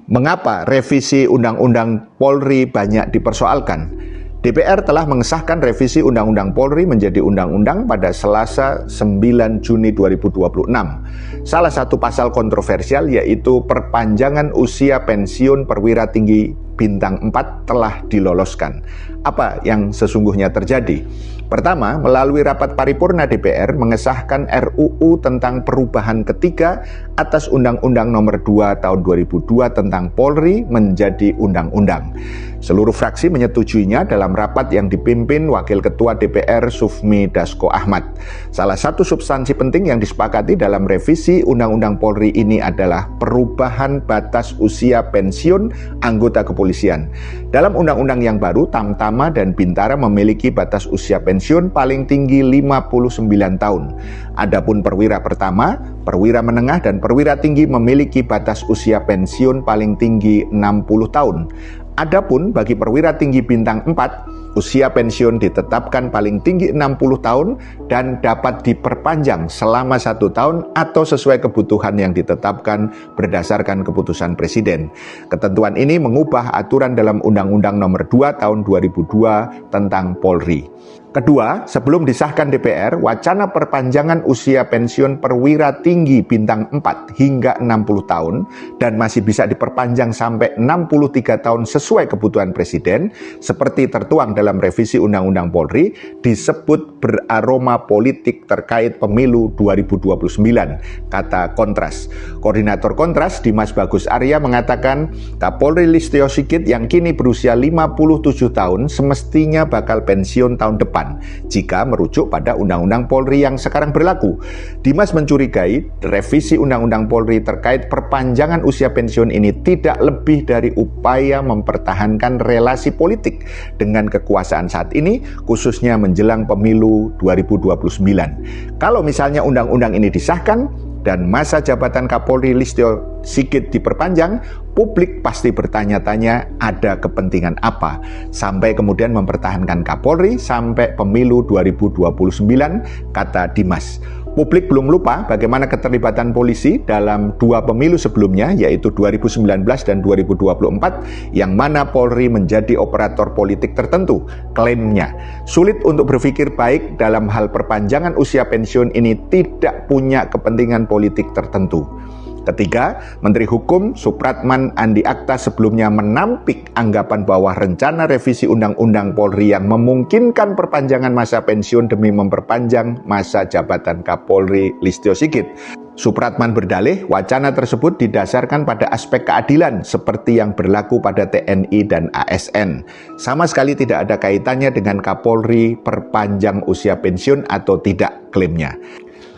Mengapa revisi Undang-Undang Polri banyak dipersoalkan? DPR telah mengesahkan revisi Undang-Undang Polri menjadi undang-undang pada Selasa 9 Juni 2026. Salah satu pasal kontroversial yaitu perpanjangan usia pensiun perwira tinggi bintang 4 telah diloloskan. Apa yang sesungguhnya terjadi? Pertama, melalui rapat paripurna DPR mengesahkan RUU tentang perubahan ketiga atas Undang-Undang Nomor 2 Tahun 2002 tentang Polri menjadi undang-undang. Seluruh fraksi menyetujuinya dalam rapat yang dipimpin Wakil Ketua DPR Sufmi Dasko Ahmad. Salah satu substansi penting yang disepakati dalam revisi Undang-Undang Polri ini adalah perubahan batas usia pensiun anggota kepolisian. Dalam undang-undang yang baru, Tamtama dan Bintara memiliki batas usia pensiun paling tinggi 59 tahun. Adapun perwira pertama, perwira menengah dan perwira tinggi memiliki batas usia pensiun paling tinggi 60 tahun. Adapun bagi perwira tinggi bintang 4, usia pensiun ditetapkan paling tinggi 60 tahun dan dapat diperpanjang selama 1 tahun atau sesuai kebutuhan yang ditetapkan berdasarkan keputusan Presiden. Ketentuan ini mengubah aturan dalam Undang-Undang Nomor 2 Tahun 2002 tentang Polri. Kedua, sebelum disahkan DPR, wacana perpanjangan usia pensiun perwira tinggi bintang 4 hingga 60 tahun dan masih bisa diperpanjang sampai 63 tahun sesuai kebutuhan Presiden, seperti tertuang dalam revisi Undang-Undang Polri, disebut beraroma politik terkait pemilu 2029, kata Kontras. Koordinator Kontras, Dimas Bagus Arya, mengatakan Kapolri Listio Sigit yang kini berusia 57 tahun semestinya bakal pensiun tahun depan jika merujuk pada Undang-Undang Polri yang sekarang berlaku. Dimas mencurigai revisi Undang-Undang Polri terkait perpanjangan usia pensiun ini tidak lebih dari upaya mempertahankan relasi politik dengan kekuasaan saat ini, khususnya menjelang pemilu 2029. Kalau misalnya undang-undang ini disahkan dan masa jabatan Kapolri Listio Sigit diperpanjang, publik pasti bertanya-tanya ada kepentingan apa, sampai kemudian mempertahankan Kapolri sampai pemilu 2029, kata Dimas. Publik belum lupa bagaimana keterlibatan polisi dalam 2 pemilu sebelumnya, yaitu 2019 dan 2024, yang mana Polri menjadi operator politik tertentu. Klaimnya, sulit untuk berpikir baik dalam hal perpanjangan usia pensiun ini tidak punya kepentingan politik tertentu. Ketiga, Menteri Hukum Supratman Andi Akta sebelumnya menampik anggapan bahwa rencana revisi Undang-Undang Polri yang memungkinkan perpanjangan masa pensiun demi memperpanjang masa jabatan Kapolri Listio Sigit. Supratman berdalih, wacana tersebut didasarkan pada aspek keadilan seperti yang berlaku pada TNI dan ASN. Sama sekali tidak ada kaitannya dengan Kapolri perpanjang usia pensiun atau tidak, klaimnya.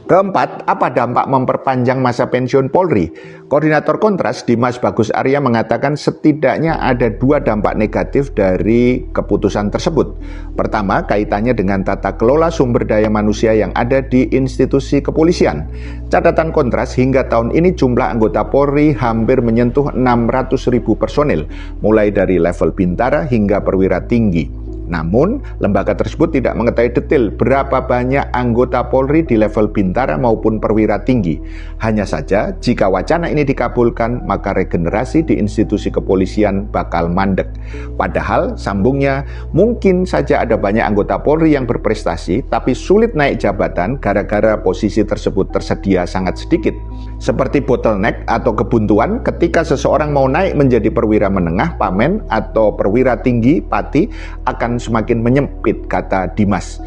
Keempat, apa dampak memperpanjang masa pensiun Polri? Koordinator Kontras, Dimas Bagus Arya, mengatakan setidaknya ada 2 dampak negatif dari keputusan tersebut. Pertama, kaitannya dengan tata kelola sumber daya manusia yang ada di institusi kepolisian. Catatan Kontras, hingga tahun ini jumlah anggota Polri hampir menyentuh 600.000 personil, mulai dari level bintara hingga perwira tinggi. Namun, lembaga tersebut tidak mengetahui detail berapa banyak anggota Polri di level bintara maupun perwira tinggi. Hanya saja, jika wacana ini dikabulkan, maka regenerasi di institusi kepolisian bakal mandek. Padahal, sambungnya, mungkin saja ada banyak anggota Polri yang berprestasi, tapi sulit naik jabatan gara-gara posisi tersebut tersedia sangat sedikit. Seperti bottleneck atau kebuntuan ketika seseorang mau naik menjadi perwira menengah, pamen, atau perwira tinggi, pati, akan semakin menyempit, kata Dimas.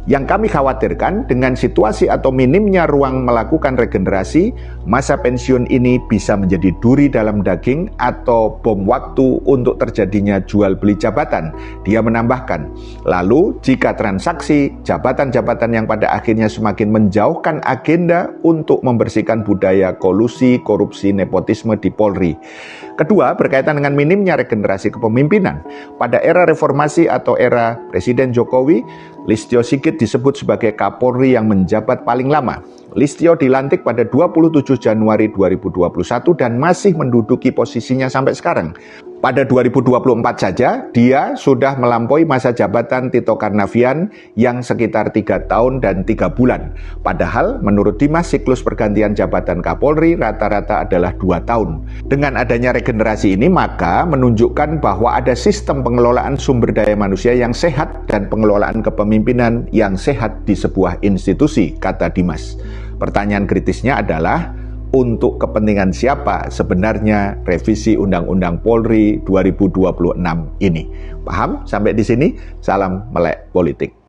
Yang kami khawatirkan dengan situasi atau minimnya ruang melakukan regenerasi, masa pensiun ini bisa menjadi duri dalam daging atau bom waktu untuk terjadinya jual beli jabatan. Dia menambahkan, lalu jika transaksi jabatan-jabatan yang pada akhirnya semakin menjauhkan agenda untuk membersihkan budaya kolusi, korupsi, nepotisme di Polri. Kedua, berkaitan dengan minimnya regenerasi kepemimpinan. Pada era reformasi atau era Presiden Jokowi, Listio Sigit disebut sebagai Kapolri yang menjabat paling lama. Listio dilantik pada 27 Januari 2021 dan masih menduduki posisinya sampai sekarang. Pada 2024 saja, dia sudah melampaui masa jabatan Tito Karnavian yang sekitar 3 tahun dan 3 bulan. Padahal menurut Dimas, siklus pergantian jabatan Kapolri rata-rata adalah 2 tahun. Dengan adanya regenerasi ini, maka menunjukkan bahwa ada sistem pengelolaan sumber daya manusia yang sehat dan pengelolaan kepemimpinan yang sehat di sebuah institusi, kata Dimas. Pertanyaan kritisnya adalah, untuk kepentingan siapa sebenarnya revisi Undang-Undang Polri 2026 ini? Paham? Sampai di sini, salam melek politik.